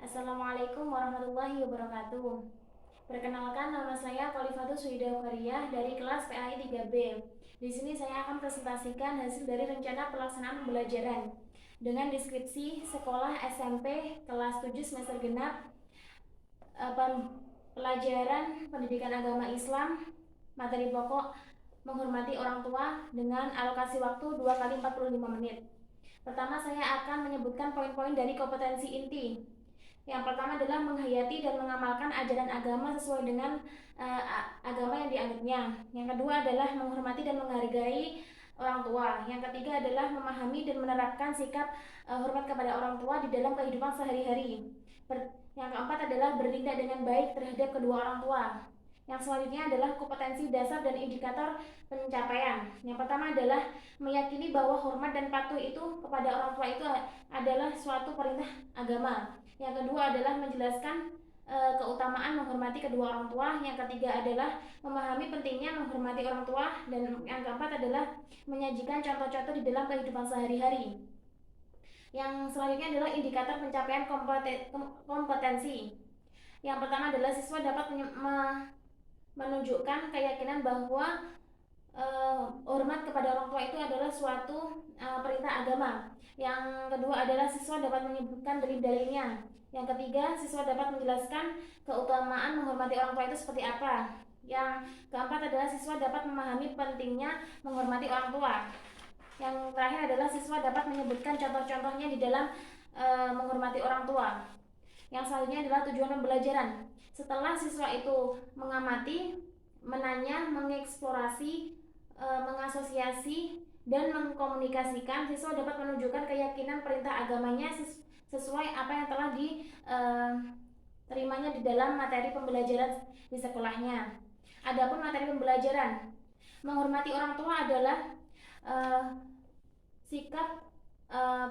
Assalamualaikum warahmatullahi wabarakatuh. Perkenalkan, nama saya Khalifatul Suida Qariyah dari kelas PAI 3B. Di sini saya akan presentasikan hasil dari rencana pelaksanaan pembelajaran dengan deskripsi sekolah SMP kelas 7 semester genap, pelajaran pendidikan agama Islam, materi pokok menghormati orang tua dengan alokasi waktu 2 kali 45 menit. Pertama, saya akan menyebutkan poin-poin dari kompetensi inti. Yang pertama adalah menghayati dan mengamalkan ajaran agama sesuai dengan agama yang dianutnya. Yang kedua adalah menghormati dan menghargai orang tua. Yang ketiga adalah memahami dan menerapkan sikap hormat kepada orang tua di dalam kehidupan sehari-hari. Yang keempat adalah bertindak dengan baik terhadap kedua orang tua. Yang selanjutnya adalah kompetensi dasar dan indikator pencapaian. Yang pertama adalah meyakini bahwa hormat dan patuh itu kepada orang tua itu adalah suatu perintah agama. Yang kedua adalah menjelaskan keutamaan menghormati kedua orang tua. Yang ketiga adalah memahami pentingnya menghormati orang tua. Dan yang keempat adalah menyajikan contoh-contoh di dalam kehidupan sehari-hari. Yang selanjutnya adalah indikator pencapaian kompetensi. Yang pertama adalah siswa dapat menunjukkan keyakinan bahwa hormat kepada orang tua itu adalah suatu perintah agama. Yang kedua adalah siswa dapat menyebutkan dalil-dalilnya. Yang ketiga, siswa dapat menjelaskan keutamaan menghormati orang tua itu seperti apa. Yang keempat adalah siswa dapat memahami pentingnya menghormati orang tua. Yang terakhir adalah siswa dapat menyebutkan contoh-contohnya di dalam menghormati orang tua. Yang selanjutnya adalah tujuan pembelajaran. Setelah siswa itu mengamati, menanya, mengeksplorasi, mengasosiasi, dan mengkomunikasikan, siswa dapat menunjukkan keyakinan perintah agamanya sesuai apa yang telah diterimanya di dalam materi pembelajaran di sekolahnya. Adapun materi pembelajaran, menghormati orang tua adalah sikap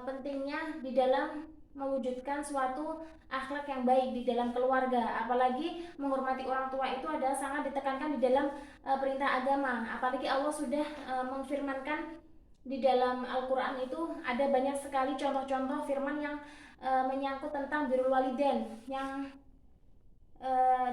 pentingnya di dalam mewujudkan suatu akhlak yang baik di dalam keluarga. Apalagi menghormati orang tua itu adalah sangat ditekankan di dalam perintah agama. Apalagi Allah sudah memfirmankan di dalam Al-Quran itu ada banyak sekali contoh-contoh firman yang menyangkut tentang birrul walidain. Yang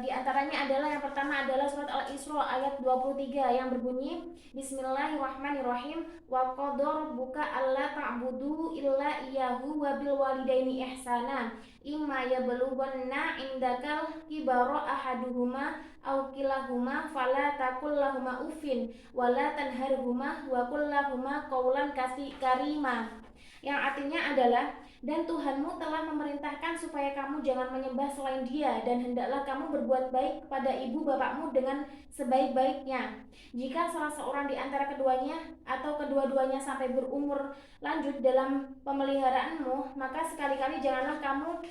di antaranya adalah yang pertama adalah surat Al-Isra ayat 23 yang berbunyi Bismillahirrahmanirrahim wa qadara rabbuka alla ta'budu illa iyyahu wa bil walidaini ihsana imma yablughanna indakal kibara ahaduhuma aw kilahuma fala taqul lahumā uffin wa la tanharhumā wa qul lahumā qawlan karima, yang artinya adalah dan Tuhanmu telah memerintahkan supaya kamu jangan menyembah selain Dia, dan hendaklah kamu berbuat baik kepada ibu bapakmu dengan sebaik-baiknya. Jika salah seorang di antara keduanya atau kedua-duanya sampai berumur lanjut dalam pemeliharaanmu, maka sekali-kali janganlah kamu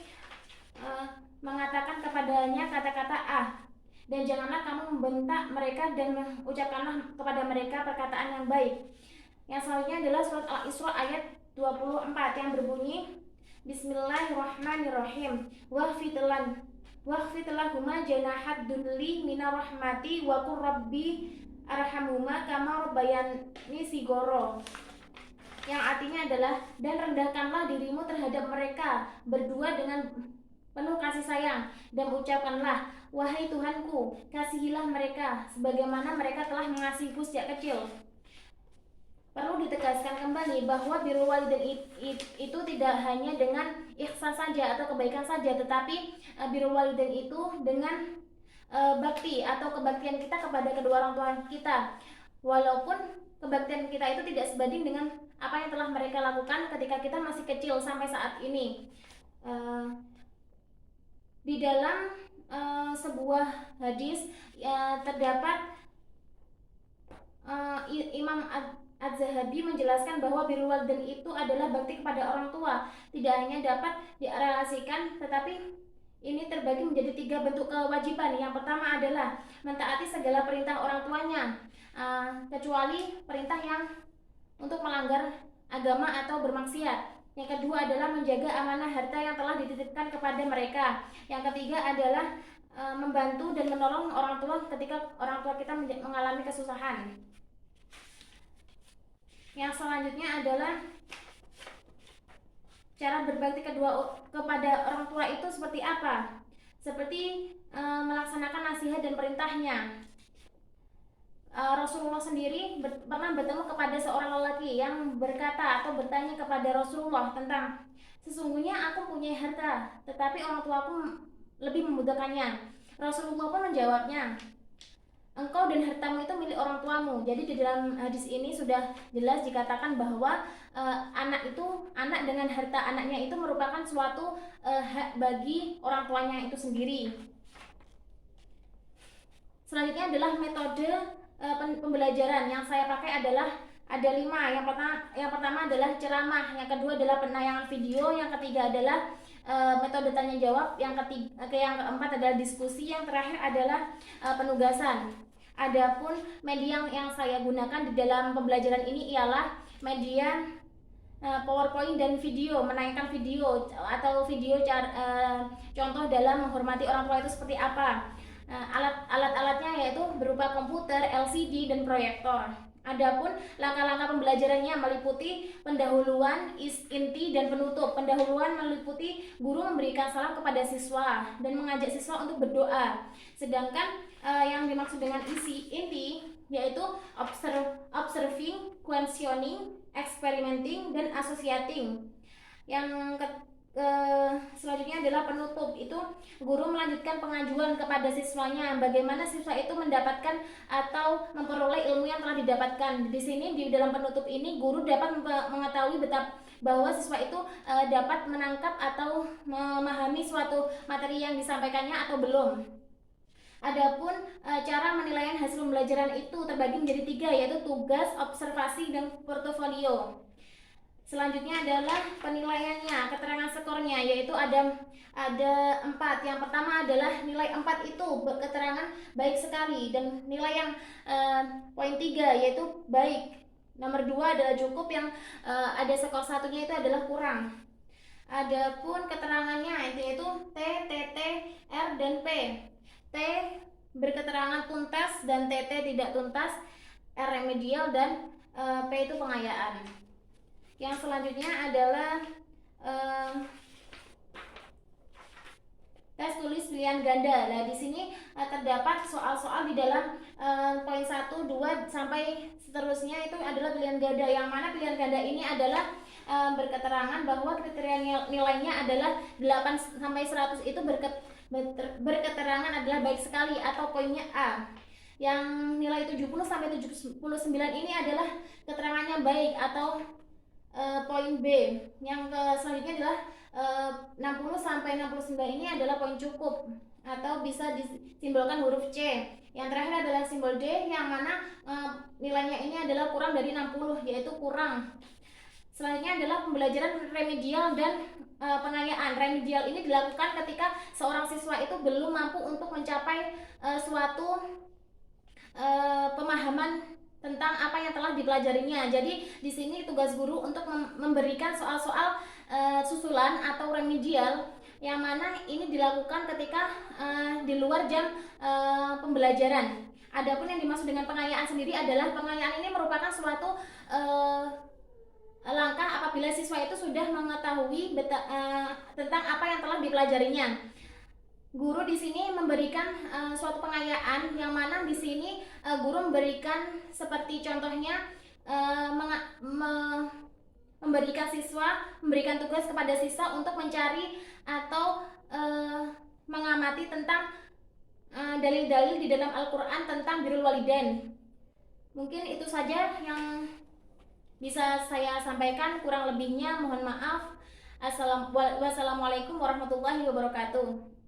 mengatakan kepadanya kata-kata dan janganlah kamu membentak mereka dan mengucapkanlah kepada mereka perkataan yang baik. Yang selanjutnya adalah surat Al-Isra ayat 24 yang berbunyi Bismillahirrahmanirrahim wahfid lahuma janahad dulli minar rahmati wa qur rabbi arhamhuma kama rabbayani sigoro, yang artinya adalah dan rendahkanlah dirimu terhadap mereka berdua dengan penuh kasih sayang dan ucapkanlah wahai Tuhanku, kasihilah mereka sebagaimana mereka telah mengasihiku sejak kecil. Perlu ditegaskan kembali bahwa birrul walidain itu tidak hanya dengan ihsan saja atau kebaikan saja, tetapi birrul walidain itu dengan bakti atau kebaktian kita kepada kedua orang tua kita. Walaupun kebaktian kita itu tidak sebanding dengan apa yang telah mereka lakukan ketika kita masih kecil sampai saat ini. Di dalam sebuah hadis terdapat Imam Az-Zahabi menjelaskan bahwa birrul walidain itu adalah bakti kepada orang tua. Tidak hanya dapat direlasikan, tetapi ini terbagi menjadi 3 bentuk kewajiban. Yang pertama adalah mentaati segala perintah orang tuanya, kecuali perintah yang untuk melanggar agama atau bermaksiat. Yang kedua adalah menjaga amanah harta yang telah dititipkan kepada mereka. Yang ketiga adalah membantu dan menolong orang tua ketika orang tua kita mengalami kesusahan. Yang selanjutnya adalah Cara berbakti kepada orang tua itu seperti apa? Seperti melaksanakan nasihat dan perintahnya. Rasulullah sendiri pernah bertemu kepada seorang lelaki yang berkata atau bertanya kepada Rasulullah tentang, sesungguhnya aku punya harta, tetapi orang tuaku lebih membutuhkannya. Rasulullah pun menjawabnya, engkau dan hartamu itu milik orang tuamu. Jadi di dalam hadis ini sudah jelas dikatakan bahwa anak dengan harta anaknya itu merupakan suatu hak bagi orang tuanya itu sendiri. Selanjutnya adalah metode pembelajaran yang saya pakai adalah ada 5. Yang pertama adalah ceramah, yang kedua adalah penayangan video, yang ketiga adalah metode tanya jawab, yang keempat adalah diskusi, yang terakhir adalah penugasan. Adapun media yang saya gunakan di dalam pembelajaran ini ialah media PowerPoint dan video, menayangkan video atau video contoh dalam menghormati orang tua itu seperti apa. Alat-alatnya yaitu berupa komputer, LCD, dan proyektor. Adapun langkah-langkah pembelajarannya meliputi pendahuluan, inti, dan penutup. Pendahuluan meliputi guru memberikan salam kepada siswa dan mengajak siswa untuk berdoa. Sedangkan yang dimaksud dengan inti yaitu observing, questioning, experimenting, dan associating. Yang selanjutnya adalah penutup, itu guru melanjutkan pengajuan kepada siswanya bagaimana siswa itu mendapatkan atau memperoleh ilmu yang telah didapatkan. Di sini di dalam penutup ini guru dapat mengetahui bahwa siswa itu dapat menangkap atau memahami suatu materi yang disampaikannya atau belum. Adapun cara penilaian hasil pembelajaran itu terbagi menjadi 3, yaitu tugas, observasi, dan portofolio. Selanjutnya adalah penilaiannya, keterangan skornya, yaitu ada 4. Yang pertama adalah nilai 4 itu keterangan baik sekali, dan nilai yang poin 3 yaitu baik. Nomor 2 adalah cukup, yang ada skor satunya itu adalah kurang. Adapun keterangannya yaitu T, TT, R, dan P. T berketerangan tuntas dan TT tidak tuntas, R remedial, dan P itu pengayaan. Yang selanjutnya adalah tes tulis pilihan ganda. Nah, di sini terdapat soal-soal di dalam poin 1, 2 sampai seterusnya itu adalah pilihan ganda, yang mana pilihan ganda ini adalah berketerangan bahwa kriteria nilainya adalah 8 sampai 100 itu berketerangan adalah baik sekali atau poinnya A. Yang nilai 70 sampai 79 ini adalah keterangannya baik atau poin B. Yang selanjutnya adalah 60 sampai 69 ini adalah poin cukup atau bisa disimbolkan huruf C. Yang terakhir adalah simbol D, yang mana nilainya ini adalah kurang dari 60, yaitu kurang. Selanjutnya adalah pembelajaran remedial dan pengayaan. Remedial ini dilakukan ketika seorang siswa itu belum mampu untuk mencapai suatu pemahaman tentang apa yang telah dipelajarinya. Jadi di sini tugas guru untuk memberikan soal-soal susulan atau remedial, yang mana ini dilakukan ketika di luar jam pembelajaran. Adapun yang dimaksud dengan pengayaan sendiri adalah pengayaan ini merupakan suatu langkah apabila siswa itu sudah mengetahui tentang apa yang telah dipelajarinya. Guru di sini memberikan suatu pengayaan, yang mana di sini guru memberikan seperti contohnya memberikan tugas kepada siswa untuk mencari atau mengamati tentang dalil-dalil di dalam Al-Quran tentang birrul walidain. Mungkin itu saja yang bisa saya sampaikan, kurang lebihnya mohon maaf. Wassalamualaikum warahmatullahi wabarakatuh.